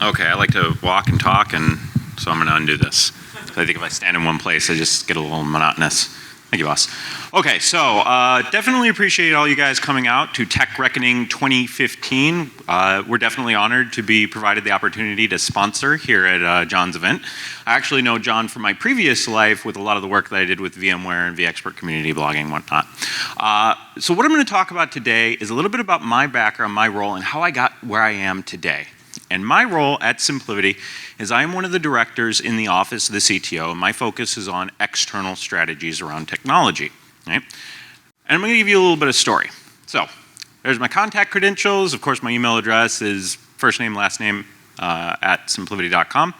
Okay, I like to walk and talk, and so I'm going to undo this. I think if I stand in one place, I just get a little monotonous. Thank you, boss. Okay, so definitely appreciate all you guys coming out to Tech Reckoning 2015. We're definitely honored to be provided the opportunity to sponsor here at John's event. I actually know John from my previous life with a lot of the work that I did with VMware and vExpert community blogging and whatnot. So what I'm going to talk about today is a little bit about my background, my role, and how I got where I am today. And my role at SimpliVity is I'm one of the directors in the office of the CTO, and my focus is on external strategies around technology. Right? And I'm going to give you a little bit of story. So there's my contact credentials. Of course, my email address is first name, last name at simplivity.com.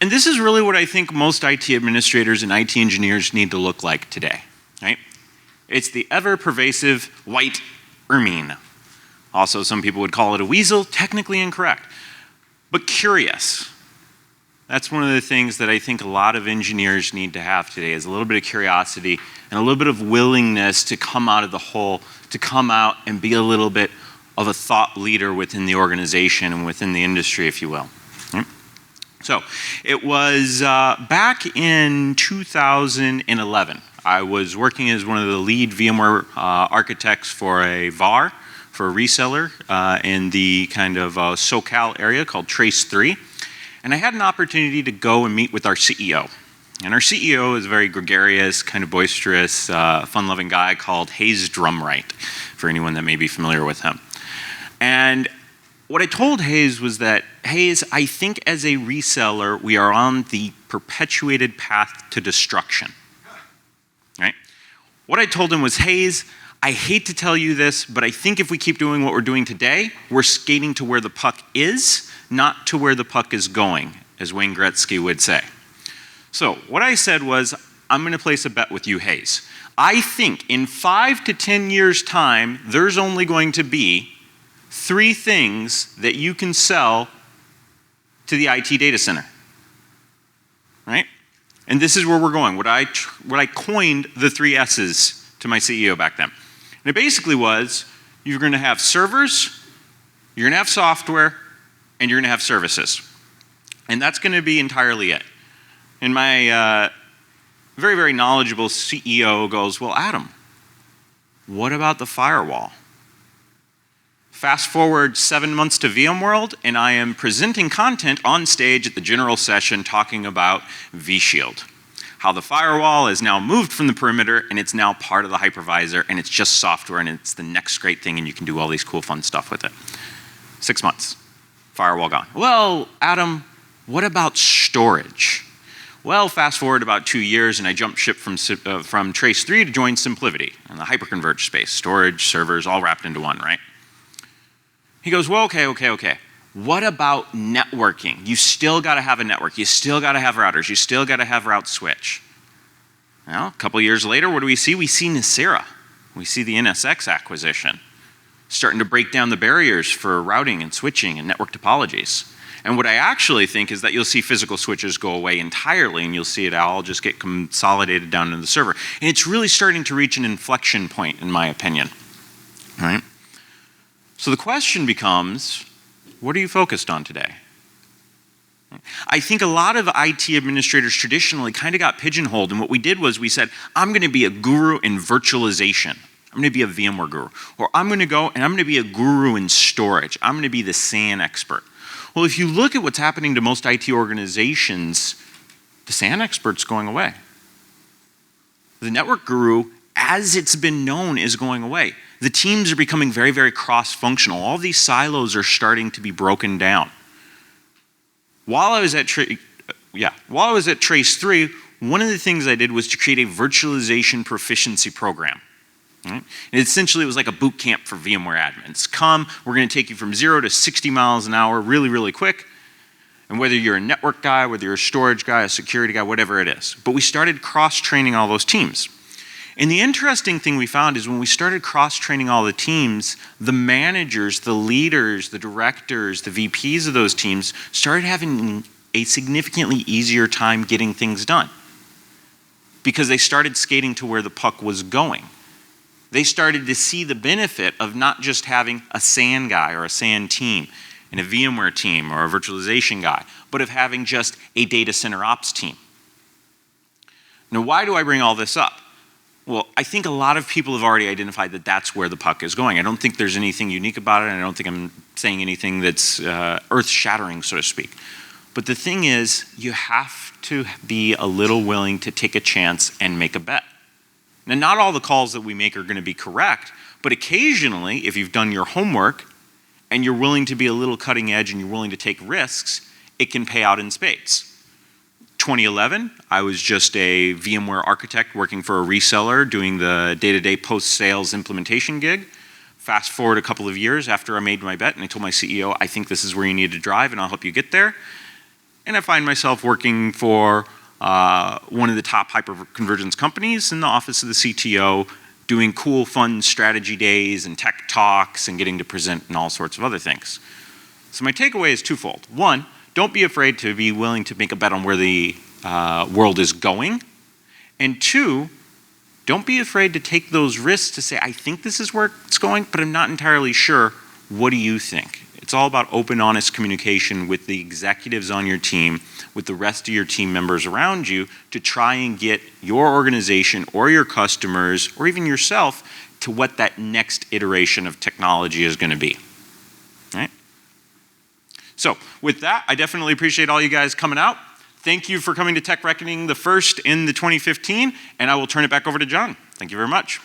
And this is really what I think most IT administrators and IT engineers need to look like today. Right? It's the ever-pervasive white ermine. Also, some people would call it a weasel, technically incorrect, but curious. That's one of the things that I think a lot of engineers need to have today is a little bit of curiosity and a little bit of willingness to come out of the hole, to come out and be a little bit of a thought leader within the organization and within the industry, if you will. Right? So, it was back in 2011. I was working as one of the lead VMware architects for a VAR, for a reseller in the kind of SoCal area called Trace3. And I had an opportunity to go and meet with our CEO. And our CEO is a very gregarious, kind of boisterous, fun-loving guy called Hayes Drumright, for anyone that may be familiar with him. And what I told Hayes was that, Hayes, I think as a reseller, we are on the perpetuated path to destruction. Right? What I told him was, Hayes, I hate to tell you this, but I think if we keep doing what we're doing today, we're skating to where the puck is, not to where the puck is going, as Wayne Gretzky would say. So what I said was, I'm going to place a bet with you, Hayes. I think in 5 to 10 years' time, there's only going to be 3 things that you can sell to the IT data center. Right? And this is where we're going. What I coined the 3 S's to my CEO back then. And it basically was, you're going to have servers, you're going to have software, and you're going to have services. And that's going to be entirely it. And my very, very knowledgeable CEO goes, well, Adam, what about the firewall? Fast forward 7 months to VMworld, and I am presenting content on stage at the general session talking about vShield. How the firewall is now moved from the perimeter and it's now part of the hypervisor and it's just software and it's the next great thing and you can do all these cool fun stuff with it. 6 months, firewall gone. Well, Adam, what about storage? Well, fast forward about 2 years and I jumped ship from Trace3 to join SimpliVity in the hyperconverged space. Storage, servers, all wrapped into one, right? He goes, well, okay. What about networking? You still got to have a network. You still got to have routers. You still got to have route switch. Well, a couple years later, what do we see? We see Nicira. We see the NSX acquisition starting to break down the barriers for routing and switching and network topologies. And what I actually think is that you'll see physical switches go away entirely and you'll see it all just get consolidated down into the server. And it's really starting to reach an inflection point, in my opinion. All right? So the question becomes, what are you focused on today? I think a lot of IT administrators traditionally kind of got pigeonholed, and what we did was we said, I'm going to be a guru in virtualization. I'm going to be a VMware guru. Or I'm going to go and I'm going to be a guru in storage. I'm going to be the SAN expert. Well, if you look at what's happening to most IT organizations, the SAN expert's going away. The network guru, as it's been known, is going away. The teams are becoming very, very cross-functional. All these silos are starting to be broken down. While I was at Trace3, one of the things I did was to create a virtualization proficiency program. Right? And essentially, it was like a boot camp for VMware admins. Come, we're going to take you from 0 to 60 miles an hour really, really quick. And whether you're a network guy, whether you're a storage guy, a security guy, whatever it is. But we started cross-training all those teams. And the interesting thing we found is when we started cross-training all the teams, the managers, the leaders, the directors, the VPs of those teams started having a significantly easier time getting things done because they started skating to where the puck was going. They started to see the benefit of not just having a SAN guy or a SAN team and a VMware team or a virtualization guy, but of having just a data center ops team. Now, why do I bring all this up? Well, I think a lot of people have already identified that that's where the puck is going. I don't think there's anything unique about it, and I don't think I'm saying anything that's earth-shattering, so to speak. But the thing is, you have to be a little willing to take a chance and make a bet. Now, not all the calls that we make are going to be correct, but occasionally, if you've done your homework and you're willing to be a little cutting edge and you're willing to take risks, it can pay out in spades. 2011, I was just a VMware architect working for a reseller doing the day-to-day post-sales implementation gig. Fast forward a couple of years after I made my bet and I told my CEO, I think this is where you need to drive and I'll help you get there. And I find myself working for one of the top hyper-convergence companies in the office of the CTO, doing cool, fun strategy days and tech talks and getting to present and all sorts of other things. So my takeaway is twofold. One, don't be afraid to be willing to make a bet on where the world is going. And two, don't be afraid to take those risks to say, I think this is where it's going, but I'm not entirely sure. What do you think? It's all about open, honest communication with the executives on your team, with the rest of your team members around you, to try and get your organization or your customers, or even yourself, to what that next iteration of technology is going to be. Right? So with that, I definitely appreciate all you guys coming out. Thank you for coming to Tech Reckoning, the first in the 2015, and I will turn it back over to John. Thank you very much.